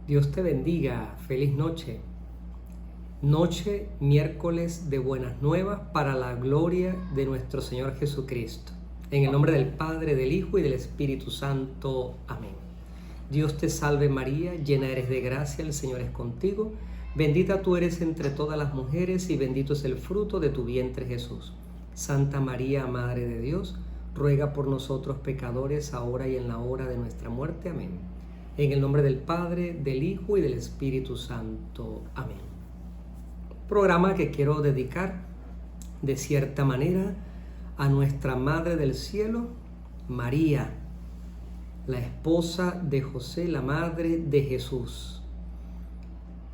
Dios te bendiga, feliz noche. Noche miércoles de buenas nuevas para la gloria de nuestro Señor Jesucristo. En el nombre del Padre, del Hijo y del Espíritu Santo. Amén. Dios te salve María, llena eres de gracia, el Señor es contigo. Bendita tú eres entre todas las mujeres y bendito es el fruto de tu vientre Jesús. Santa María, Madre de Dios, ruega por nosotros pecadores, ahora y en la hora de nuestra muerte. Amén. En el nombre del Padre, del Hijo y del Espíritu Santo. Amén. Programa que quiero dedicar de cierta manera a nuestra Madre del Cielo, María, la esposa de José, la madre de Jesús.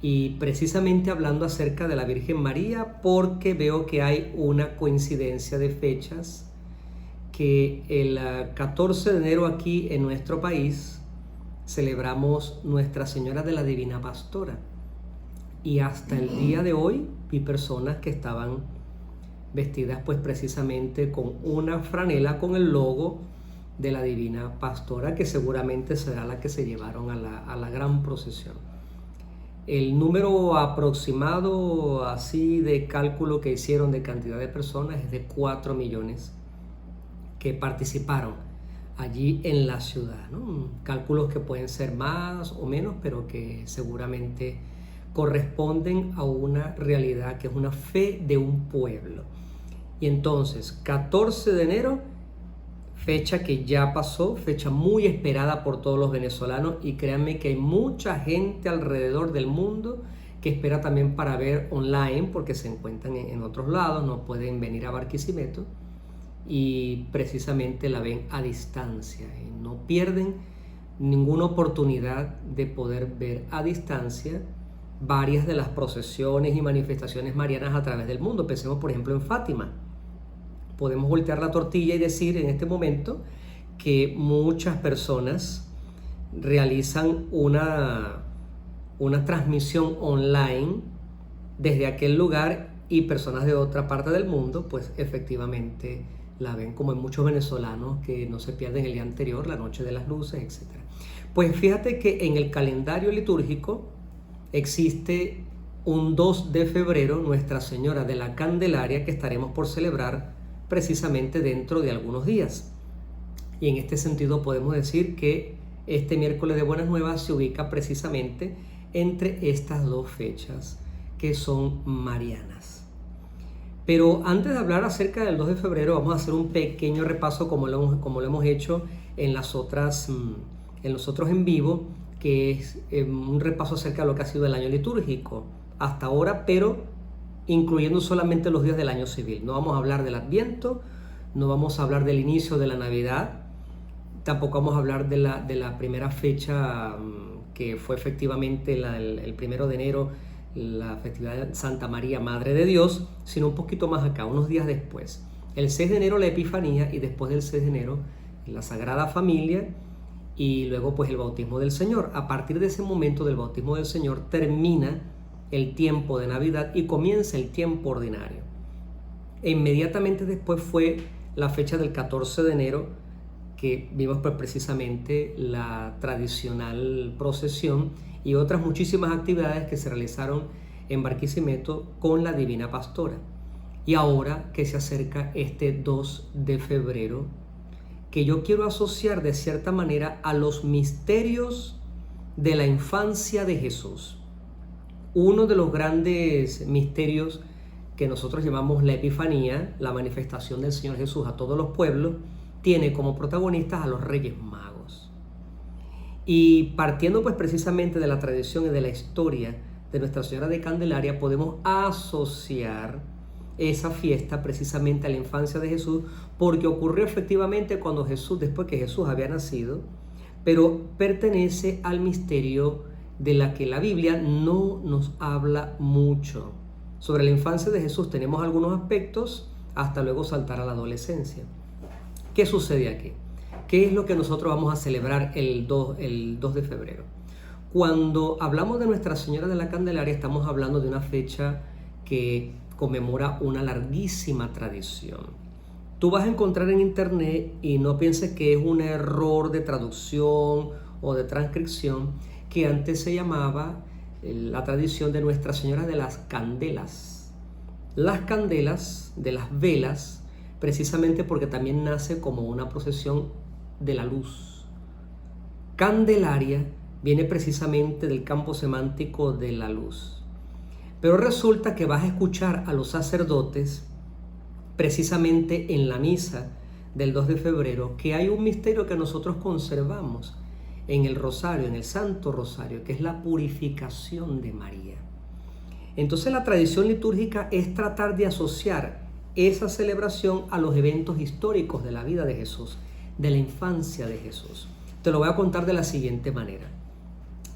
Y precisamente hablando acerca de la Virgen María, porque veo que hay una coincidencia de fechas, que el 14 de enero aquí en nuestro país celebramos Nuestra Señora de la Divina Pastora. Y hasta el día de hoy vi personas que estaban vestidas pues precisamente con una franela con el logo de la Divina Pastora, que seguramente será la que se llevaron a la gran procesión. El número aproximado así de cálculo que hicieron de cantidad de personas es de 4 millones que participaron allí en la ciudad, ¿no? Cálculos que pueden ser más o menos, pero que seguramente corresponden a una realidad que es una fe de un pueblo. Y entonces, 14 de enero, fecha que ya pasó, fecha muy esperada por todos los venezolanos, y créanme que hay mucha gente alrededor del mundo que espera también para ver online, porque se encuentran en otros lados, no pueden venir a Barquisimeto, y precisamente la ven a distancia y no pierden ninguna oportunidad de poder ver a distancia varias de las procesiones y manifestaciones marianas a través del mundo. Pensemos por ejemplo en Fátima. Podemos voltear la tortilla y decir en este momento que muchas personas realizan una transmisión online desde aquel lugar, y personas de otra parte del mundo pues efectivamente la ven, como en muchos venezolanos que no se pierden el día anterior, la noche de las luces, etc. Pues fíjate que en el calendario litúrgico existe un 2 de febrero, Nuestra Señora de la Candelaria, que estaremos por celebrar precisamente dentro de algunos días. Y en este sentido podemos decir que este miércoles de Buenas Nuevas se ubica precisamente entre estas dos fechas que son marianas. Pero antes de hablar acerca del 2 de febrero, vamos a hacer un pequeño repaso como lo hemos hecho en los otros en vivo, que es un repaso acerca de lo que ha sido el año litúrgico hasta ahora, pero incluyendo solamente los días del año civil. No vamos a hablar del Adviento, no vamos a hablar del inicio de la Navidad, tampoco vamos a hablar de la primera fecha que fue efectivamente el 1 de enero, la festividad de Santa María, Madre de Dios, sino un poquito más acá, unos días después. El 6 de enero la Epifanía, y después del 6 de enero la Sagrada Familia, y luego pues el bautismo del Señor. A partir de ese momento del bautismo del Señor termina el tiempo de Navidad y comienza el tiempo ordinario. E inmediatamente después fue la fecha del 14 de enero, que vimos pues precisamente la tradicional procesión y otras muchísimas actividades que se realizaron en Barquisimeto con la Divina Pastora. Y ahora que se acerca este 2 de febrero, que yo quiero asociar de cierta manera a los misterios de la infancia de Jesús. Uno de los grandes misterios que nosotros llamamos la Epifanía, la manifestación del Señor Jesús a todos los pueblos, tiene como protagonistas a los Reyes Magos. Y partiendo pues precisamente de la tradición y de la historia de Nuestra Señora de Candelaria, podemos asociar esa fiesta precisamente a la infancia de Jesús, porque ocurrió efectivamente cuando después que Jesús había nacido, pero pertenece al misterio de la que la Biblia no nos habla mucho. Sobre la infancia de Jesús tenemos algunos aspectos, hasta luego saltar a la adolescencia. ¿Qué sucede aquí? ¿Qué es lo que nosotros vamos a celebrar el 2 de febrero? Cuando hablamos de Nuestra Señora de la Candelaria, estamos hablando de una fecha que conmemora una larguísima tradición. Tú vas a encontrar en internet, y no pienses que es un error de traducción o de transcripción, que antes se llamaba la tradición de Nuestra Señora de las Candelas. Las candelas de las velas, precisamente porque también nace como una procesión de la luz. Candelaria viene precisamente del campo semántico de la luz. Pero resulta que vas a escuchar a los sacerdotes precisamente en la misa del 2 de febrero que hay un misterio que nosotros conservamos en el rosario, en el Santo Rosario, que es la purificación de María. Entonces la tradición litúrgica es tratar de asociar esa celebración a los eventos históricos de la vida de Jesús, de la infancia de Jesús. Te lo voy a contar de la siguiente manera.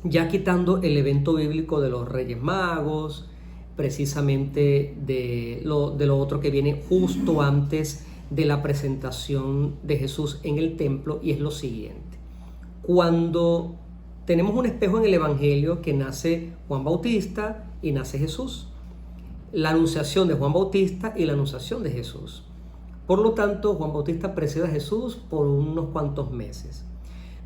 Ya quitando el evento bíblico de los Reyes Magos, precisamente de lo otro que viene justo antes de la presentación de Jesús en el templo, y es lo siguiente. Cuando tenemos un espejo en el Evangelio que nace Juan Bautista y nace Jesús, la anunciación de Juan Bautista y la anunciación de Jesús. Por lo tanto, Juan Bautista precede a Jesús por unos cuantos meses.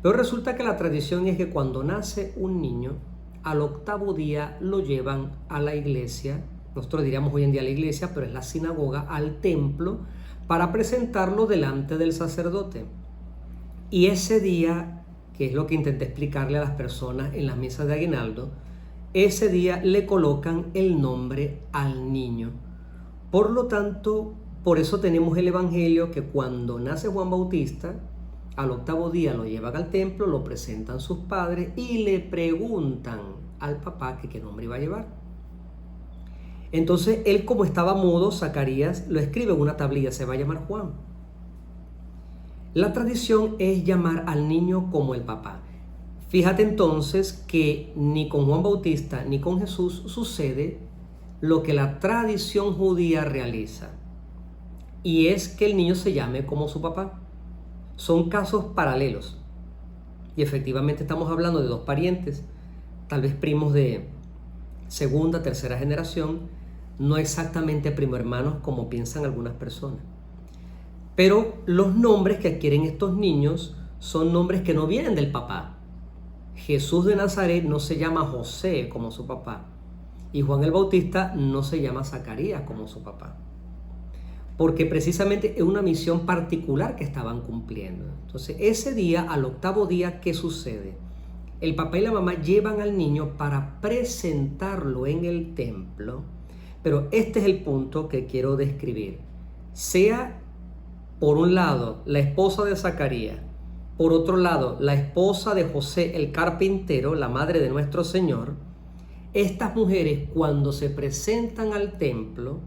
Pero resulta que la tradición es que cuando nace un niño, al octavo día lo llevan a la iglesia, nosotros diríamos hoy en día la iglesia, pero es la sinagoga, al templo, para presentarlo delante del sacerdote. Y ese día, que es lo que intenté explicarle a las personas en las misas de aguinaldo, ese día le colocan el nombre al niño. Por lo tanto, por eso tenemos el Evangelio que cuando nace Juan Bautista, al octavo día lo llevan al templo, lo presentan sus padres y le preguntan al papá que qué nombre iba a llevar. Entonces él, como estaba mudo, Zacarías lo escribe en una tablilla, se va a llamar Juan. La tradición es llamar al niño como el papá. Fíjate entonces que ni con Juan Bautista ni con Jesús sucede lo que la tradición judía realiza, y es que el niño se llame como su papá. Son casos paralelos, y efectivamente estamos hablando de dos parientes, tal vez primos de segunda, tercera generación, no exactamente primo hermanos como piensan algunas personas. Pero los nombres que adquieren estos niños son nombres que no vienen del papá. Jesús de Nazaret no se llama José como su papá, y Juan el Bautista no se llama Zacarías como su papá, porque precisamente es una misión particular que estaban cumpliendo. Entonces, ese día, al octavo día, ¿qué sucede? El papá y la mamá llevan al niño para presentarlo en el templo, pero este es el punto que quiero describir. Sea, por un lado, la esposa de Zacarías, por otro lado, la esposa de José el carpintero, la madre de nuestro Señor, estas mujeres cuando se presentan al templo,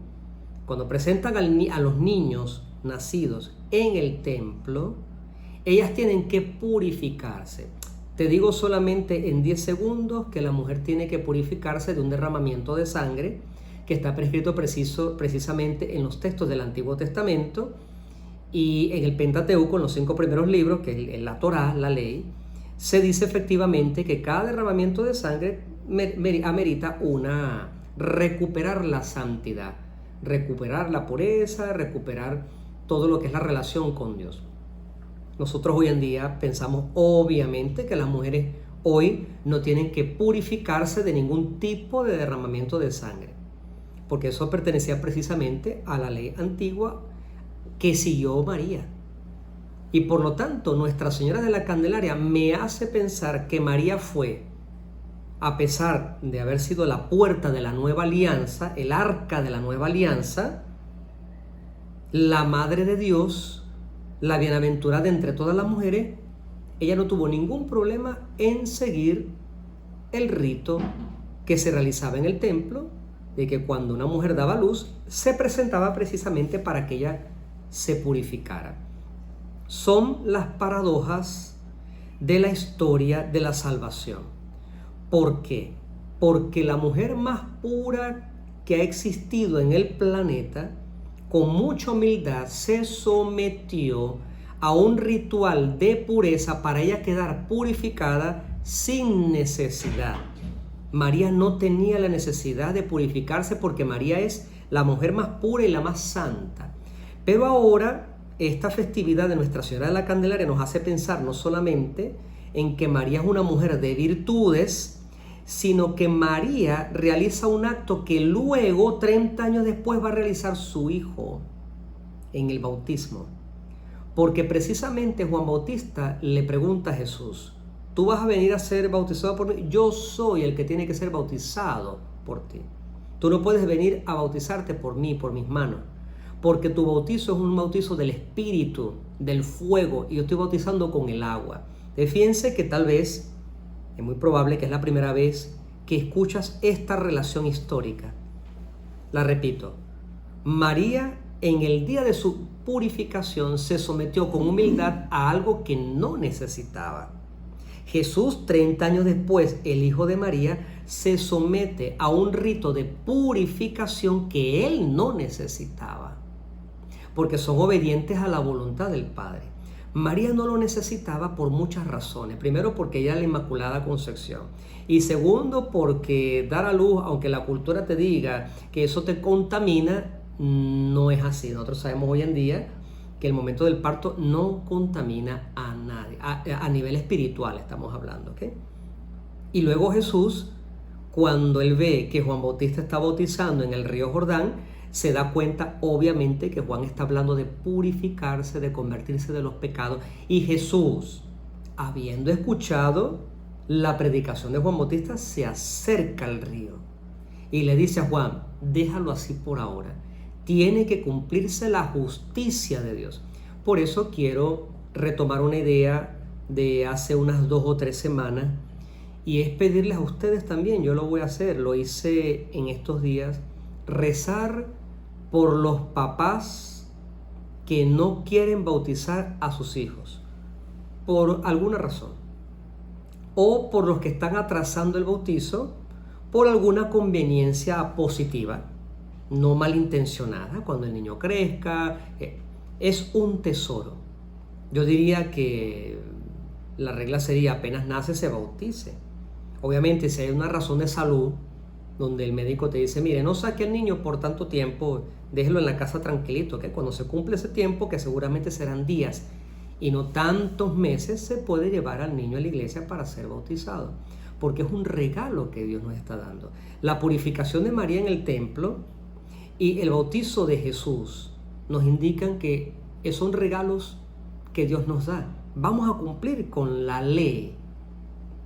cuando presentan a los niños nacidos en el templo, ellas tienen que purificarse. Te digo solamente en 10 segundos que la mujer tiene que purificarse de un derramamiento de sangre que está prescrito precisamente en los textos del Antiguo Testamento y en el Pentateuco, en los 5 primeros libros, que es la Torá, la ley. Se dice efectivamente que cada derramamiento de sangre amerita recuperar la santidad, recuperar la pureza, recuperar todo lo que es la relación con Dios. Nosotros hoy en día pensamos obviamente que las mujeres hoy no tienen que purificarse de ningún tipo de derramamiento de sangre, porque eso pertenecía precisamente a la ley antigua que siguió María. Y por lo tanto, Nuestra Señora de la Candelaria me hace pensar que María fue, a pesar de haber sido la puerta de la nueva alianza, el arca de la nueva alianza, la Madre de Dios, la bienaventurada entre todas las mujeres, ella no tuvo ningún problema en seguir el rito que se realizaba en el templo, de que cuando una mujer daba luz, se presentaba precisamente para que ella se purificara. Son las paradojas de la historia de la salvación. ¿Por qué? Porque la mujer más pura que ha existido en el planeta, con mucha humildad, se sometió a un ritual de pureza para ella quedar purificada sin necesidad. María no tenía la necesidad de purificarse porque María es la mujer más pura y la más santa. Pero ahora esta festividad de Nuestra Señora de la Candelaria nos hace pensar no solamente en que María es una mujer de virtudes, sino que María realiza un acto que luego, 30 años después, va a realizar su hijo en el bautismo. Porque precisamente Juan Bautista le pregunta a Jesús: ¿tú vas a venir a ser bautizado por mí? Yo soy el que tiene que ser bautizado por ti. Tú no puedes venir a bautizarte por mí, por mis manos, porque tu bautizo es un bautizo del Espíritu, del fuego, y yo estoy bautizando con el agua. Fíjense que tal vez, es muy probable que es la primera vez que escuchas esta relación histórica. La repito: María, en el día de su purificación, se sometió con humildad a algo que no necesitaba. Jesús, 30 años después, el hijo de María, se somete a un rito de purificación que él no necesitaba, porque son obedientes a la voluntad del Padre. María no lo necesitaba por muchas razones. Primero, porque ella es la Inmaculada Concepción. Y segundo, porque dar a luz, aunque la cultura te diga que eso te contamina, no es así. Nosotros sabemos hoy en día que el momento del parto no contamina a nadie, a nivel espiritual estamos hablando, ¿ok? Y luego Jesús, cuando él ve que Juan Bautista está bautizando en el río Jordán, se da cuenta obviamente que Juan está hablando de purificarse, de convertirse de los pecados. Y Jesús, habiendo escuchado la predicación de Juan Bautista, se acerca al río y le dice a Juan: déjalo así por ahora. Tiene que cumplirse la justicia de Dios. Por eso quiero retomar una idea de hace unas 2 o 3 semanas, y es pedirles a ustedes también, yo lo voy a hacer, lo hice en estos días, rezar por los papás que no quieren bautizar a sus hijos por alguna razón, o por los que están atrasando el bautizo por alguna conveniencia positiva, no malintencionada. Cuando el niño crezca, es un tesoro. Yo diría que la regla sería: apenas nace, se bautice. Obviamente, si hay una razón de salud donde el médico te dice: mire, no saque al niño por tanto tiempo, déjelo en la casa tranquilito, que cuando se cumple ese tiempo, que seguramente serán días y no tantos meses, se puede llevar al niño a la iglesia para ser bautizado, porque es un regalo que Dios nos está dando. La purificación de María en el templo y el bautizo de Jesús nos indican que son regalos que Dios nos da. Vamos a cumplir con la ley,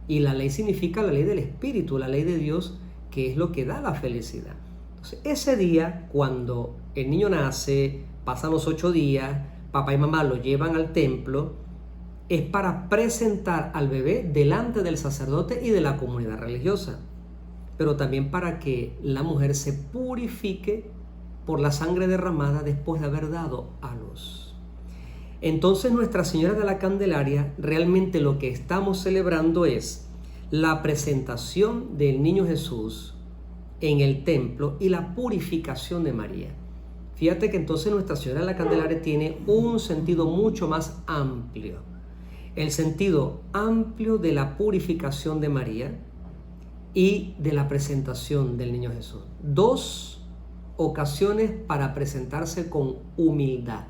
y la ley significa la ley del Espíritu, la ley de Dios, que es lo que da la felicidad. Entonces, ese día, cuando el niño nace, pasan los 8 días, papá y mamá lo llevan al templo, es para presentar al bebé delante del sacerdote y de la comunidad religiosa, pero también para que la mujer se purifique por la sangre derramada después de haber dado a luz. Entonces, Nuestra Señora de la Candelaria, realmente lo que estamos celebrando es la presentación del niño Jesús en el templo y la purificación de María. Fíjate que entonces Nuestra Señora de la Candelaria tiene un sentido mucho más amplio. El sentido amplio de la purificación de María y de la presentación del niño Jesús. 2 ocasiones para presentarse con humildad.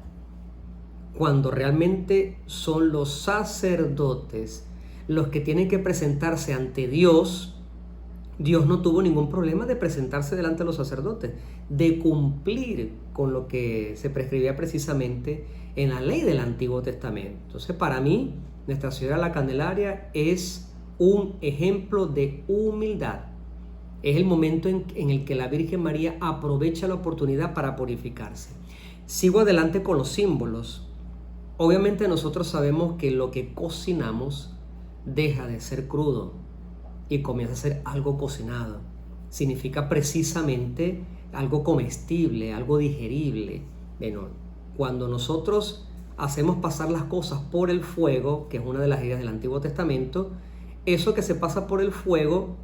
Cuando realmente son los sacerdotes los que tienen que presentarse ante Dios, Dios no tuvo ningún problema de presentarse delante de los sacerdotes, de cumplir con lo que se prescribía precisamente en la ley del Antiguo Testamento. Entonces, para mí, Nuestra Señora de la Candelaria es un ejemplo de humildad. Es el momento en el que la Virgen María aprovecha la oportunidad para purificarse. Sigo adelante con los símbolos. Obviamente nosotros sabemos que lo que cocinamos deja de ser crudo y comienza a ser algo cocinado. Significa precisamente algo comestible, algo digerible. Bueno, cuando nosotros hacemos pasar las cosas por el fuego, que es una de las ideas del Antiguo Testamento, eso que se pasa por el fuego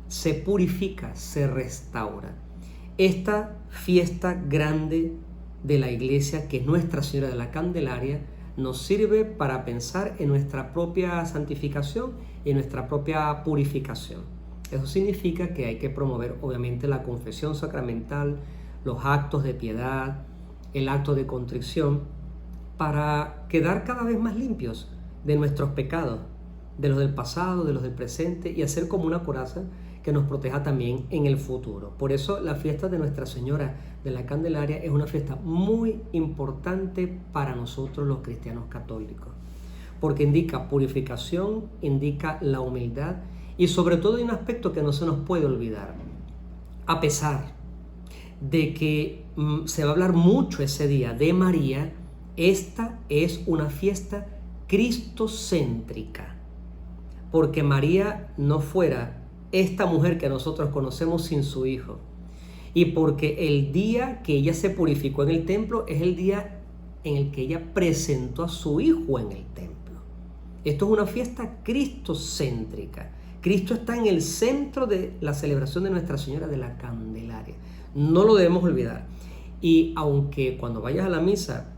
se purifica, se restaura. Esta fiesta grande de la iglesia, que es Nuestra Señora de la Candelaria, nos sirve para pensar en nuestra propia santificación y en nuestra propia purificación. Eso significa que hay que promover obviamente la confesión sacramental, los actos de piedad, el acto de contrición, para quedar cada vez más limpios de nuestros pecados. de los del pasado, de los del presente, y hacer como una coraza que nos proteja también en el futuro. Por eso la fiesta de Nuestra Señora de la Candelaria es una fiesta muy importante para nosotros los cristianos católicos, porque indica purificación, indica la humildad, y sobre todo hay un aspecto que no se nos puede olvidar. A pesar de que se va a hablar mucho ese día de María, esta es una fiesta cristocéntrica, porque María no fuera esta mujer que nosotros conocemos sin su hijo, y porque el día que ella se purificó en el templo es el día en el que ella presentó a su hijo en el templo. Esto es una fiesta cristocéntrica. Cristo está en el centro de la celebración de Nuestra Señora de la Candelaria. No lo debemos olvidar. Y aunque cuando vayas a la misa,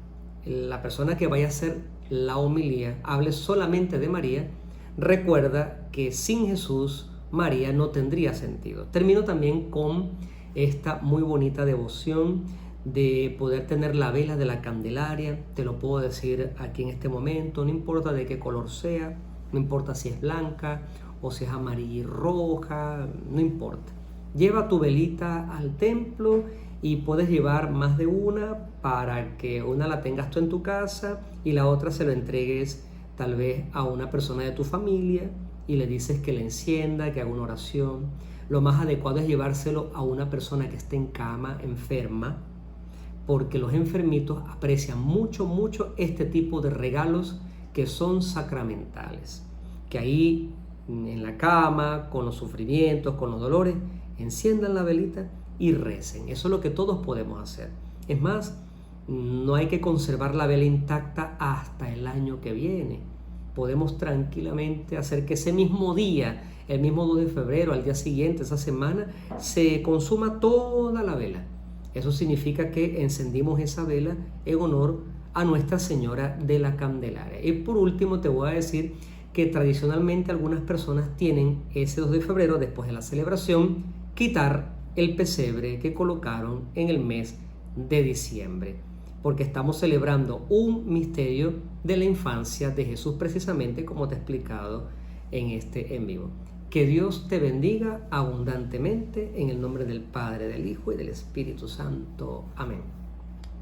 la persona que vaya a hacer la homilía hable solamente de María, recuerda que sin Jesús, María no tendría sentido. Termino también con esta muy bonita devoción de poder tener la vela de la Candelaria. Te lo puedo decir aquí en este momento, no importa de qué color sea, no importa si es blanca o si es amarilla y roja, no importa. Lleva tu velita al templo y puedes llevar más de una para que una la tengas tú en tu casa y la otra se la entregues tal vez a una persona de tu familia y le dices que le encienda, que haga una oración. Lo más adecuado es llevárselo a una persona que esté en cama, enferma, porque los enfermitos aprecian mucho, mucho este tipo de regalos que son sacramentales. Que ahí en la cama, con los sufrimientos, con los dolores, enciendan la velita y recen. Eso es lo que todos podemos hacer. Es más, no hay que conservar la vela intacta hasta el año que viene. Podemos tranquilamente hacer que ese mismo día, el mismo 2 de febrero, al día siguiente, esa semana, se consuma toda la vela. Eso significa que encendimos esa vela en honor a Nuestra Señora de la Candelaria. Y por último te voy a decir que tradicionalmente algunas personas tienen ese 2 de febrero, después de la celebración, quitar el pesebre que colocaron en el mes de diciembre, porque estamos celebrando un misterio de la infancia de Jesús, precisamente como te he explicado en este en vivo. Que Dios te bendiga abundantemente en el nombre del Padre, del Hijo y del Espíritu Santo. Amén.